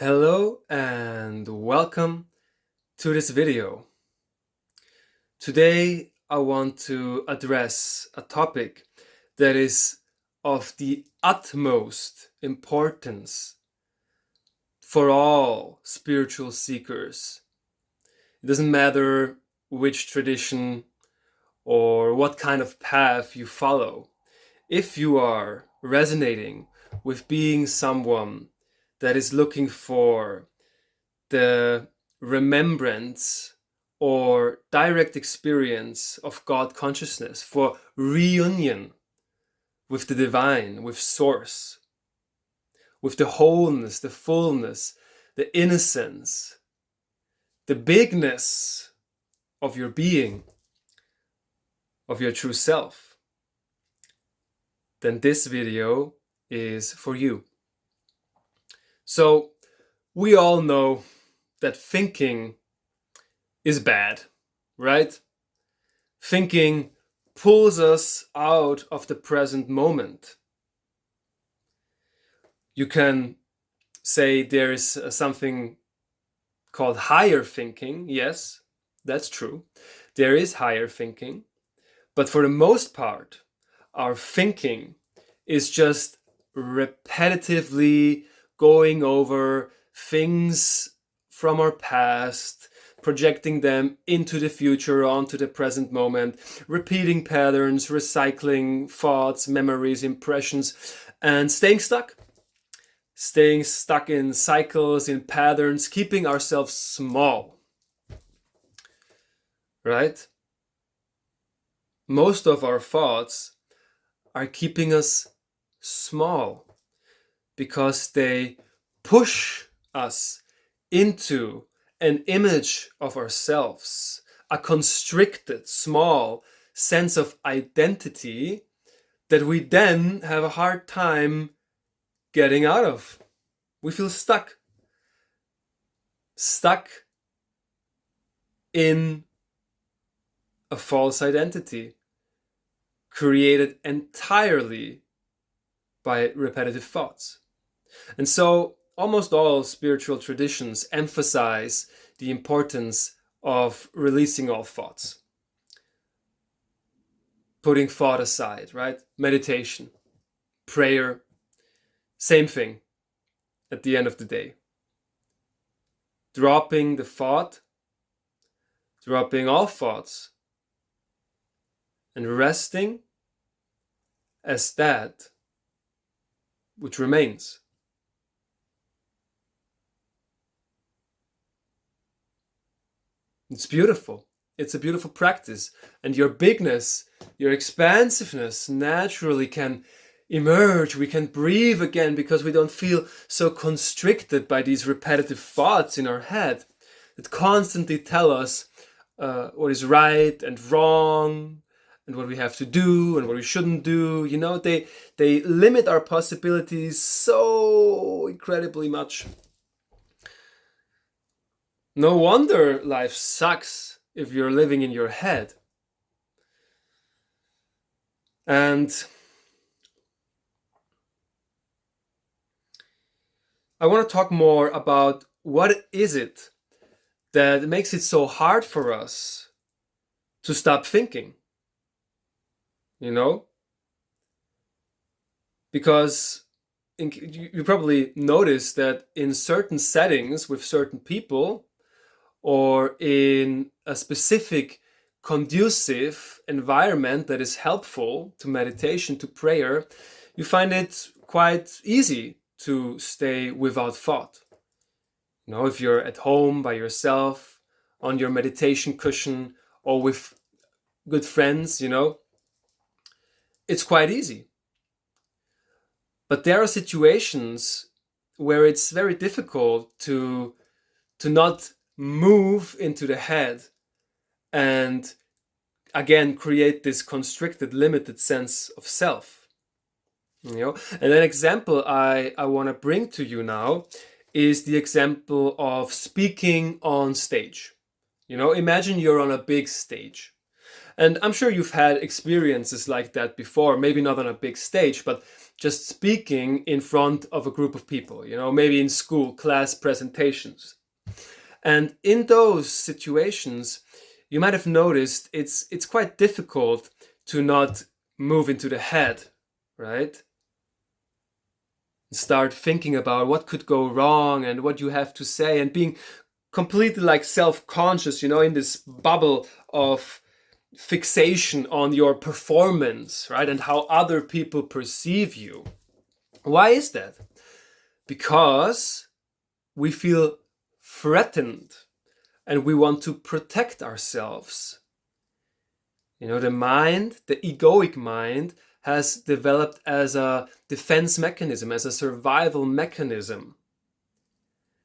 Hello and welcome to this video. Today I want to address a topic that is of the utmost importance for all spiritual seekers. It doesn't matter which tradition or what kind of path you follow. If you are resonating with being someone that is looking for the remembrance or direct experience of God consciousness, for reunion with the divine, with Source, with the wholeness, the fullness, the innocence, the bigness of your being, of your true self, then this video is for you. So, we all know that thinking is bad, right? Thinking pulls us out of the present moment. You can say there is something called higher thinking. Yes, that's true. There is higher thinking. But for the most part, our thinking is just repetitively going over things from our past, projecting them into the future, onto the present moment, repeating patterns, recycling thoughts, memories, impressions, and staying stuck. Staying stuck in cycles, in patterns, keeping ourselves small. Right? Most of our thoughts are keeping us small because they push us into an image of ourselves, a constricted, small sense of identity that we then have a hard time getting out of. We feel stuck. Stuck in a false identity created entirely by repetitive thoughts. And so almost all spiritual traditions emphasize the importance of releasing all thoughts, putting thought aside, right? Meditation, prayer, same thing at the end of the day. Dropping the thought, dropping all thoughts, and resting as that which remains. It's beautiful. It's a beautiful practice. And your bigness, your expansiveness naturally can emerge. We can breathe again because we don't feel so constricted by these repetitive thoughts in our head that constantly tell us what is right and wrong and what we have to do and what we shouldn't do. You know, they limit our possibilities so incredibly much. No wonder life sucks if you're living in your head. And I want to talk more about what is it that makes it so hard for us to stop thinking. You know? Because you probably notice that in certain settings with certain people, or in a specific conducive environment that is helpful to meditation, to prayer, you find it quite easy to stay without thought. You know, if you're at home by yourself, on your meditation cushion, or with good friends, you know, it's quite easy. But there are situations where it's very difficult to not move into the head and again create this constricted, limited sense of self. You know, and an example I want to bring to you now is the example of speaking on stage. You know, imagine you're on a big stage. And I'm sure you've had experiences like that before, maybe not on a big stage, but just speaking in front of a group of people, maybe in school, class presentations. And in those situations, you might have noticed it's quite difficult to not move into the head, right? Start thinking about what could go wrong and what you have to say, and being completely like self-conscious, in this bubble of fixation on your performance, right? And how other people perceive you. Why is that? Because we feel threatened and we want to protect ourselves. The mind, the egoic mind, has developed as a defense mechanism, as a survival mechanism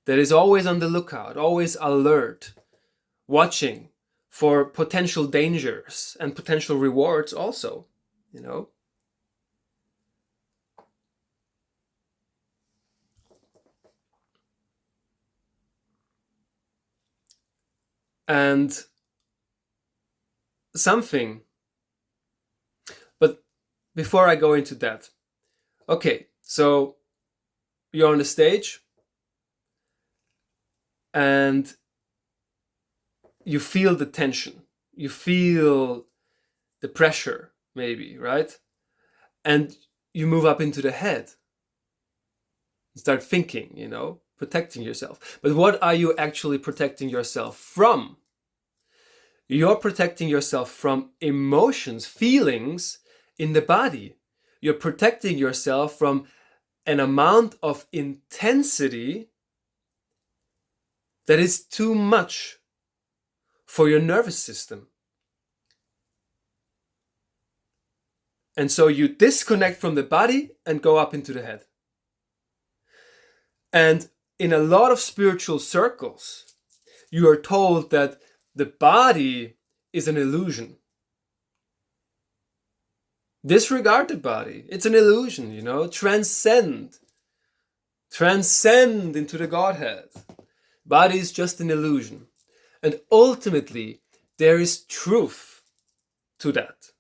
that is always on the lookout, always alert, watching for potential dangers and potential rewards also, And something, but before I go into that, okay, so you're on the stage and you feel the tension, you feel the pressure, maybe, right? And you move up into the head and start thinking, protecting yourself. But what are you actually protecting yourself from? You're protecting yourself from emotions, feelings in the body. You're protecting yourself from an amount of intensity that is too much for your nervous system. And so you disconnect from the body and go up into the head. And in a lot of spiritual circles, you are told that the body is an illusion. Disregard the body. It's an illusion, Transcend into the Godhead. Body is just an illusion. And ultimately, there is truth to that.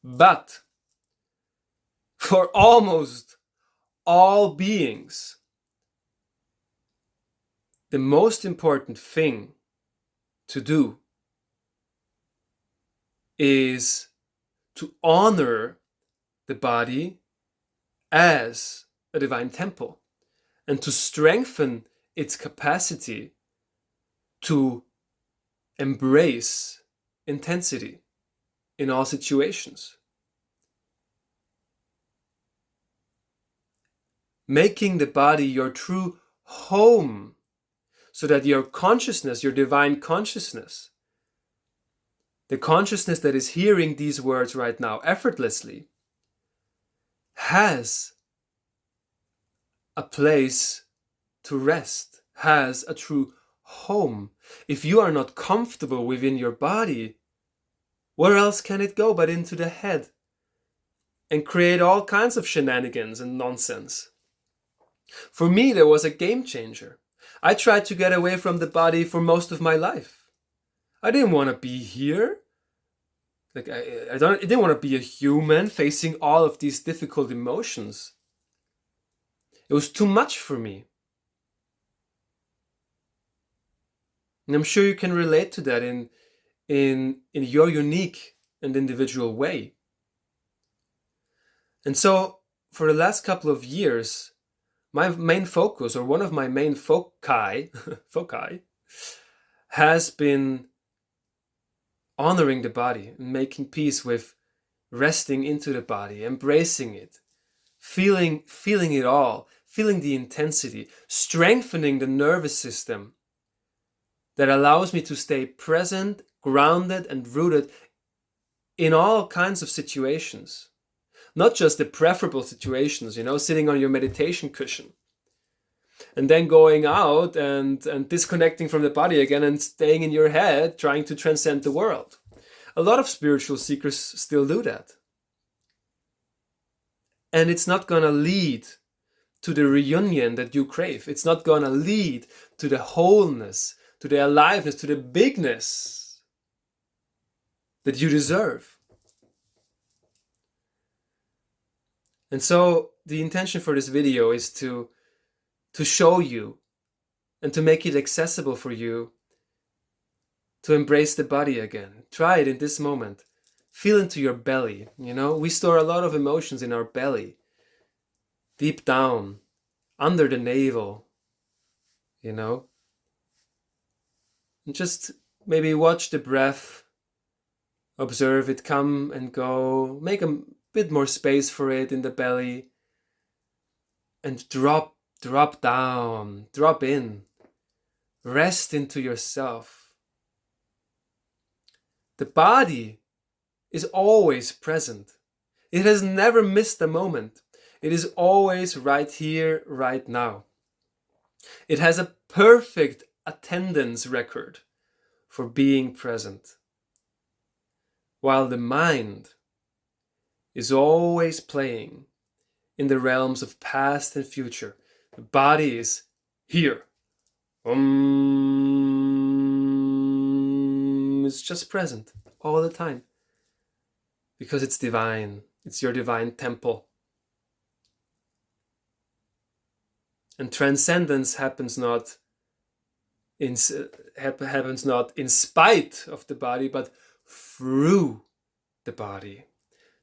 But for almost all beings, the most important thing to do is to honor the body as a divine temple and to strengthen its capacity to embrace intensity in all situations. Making the body your true home so that your consciousness, your divine consciousness, the consciousness that is hearing these words right now effortlessly, has a place to rest, has a true home. If you are not comfortable within your body, where else can it go but into the head and create all kinds of shenanigans and nonsense? For me, there was a game changer. I tried to get away from the body for most of my life. I didn't want to be here. I didn't want to be a human facing all of these difficult emotions. It was too much for me. And I'm sure you can relate to that in your unique and individual way. And so, for the last couple of years, my main focus, or one of my main foci, has been honoring the body and making peace with resting into the body, embracing it, feeling it all, feeling the intensity, strengthening the nervous system that allows me to stay present, grounded, and rooted in all kinds of situations. Not just the preferable situations, sitting on your meditation cushion and then going out and disconnecting from the body again and staying in your head, trying to transcend the world. A lot of spiritual seekers still do that. And it's not going to lead to the reunion that you crave. It's not going to lead to the wholeness, to the aliveness, to the bigness that you deserve. And so the intention for this video is to show you and to make it accessible for you to embrace the body again. Try it in this moment. Feel into your belly. We store a lot of emotions in our belly, deep down, under the navel, and just maybe watch the breath, observe it come and go, make a bit more space for it in the belly, and drop down, drop in, rest into yourself. The body is always present. It has never missed a moment. It is always right here, right now. It has a perfect attendance record for being present. While the mind is always playing in the realms of past and future, the body is here. It's just present all the time. Because it's divine. It's your divine temple. And transcendence happens not in spite of the body, but through the body.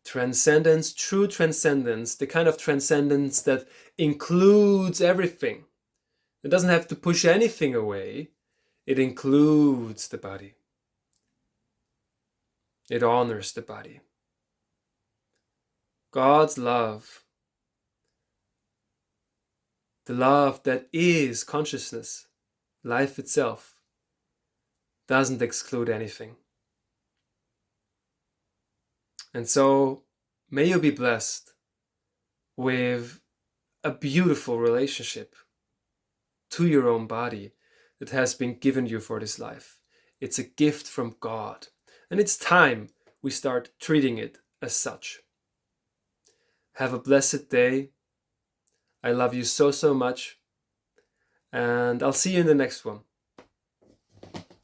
Transcendence, true transcendence, the kind of transcendence that includes everything. It doesn't have to push anything away. It includes the body. It honors the body. God's love, the love that is consciousness, life itself, doesn't exclude anything. And so, may you be blessed with a beautiful relationship to your own body that has been given you for this life. It's a gift from God. And it's time we start treating it as such. Have a blessed day. I love you so, so much. And I'll see you in the next one.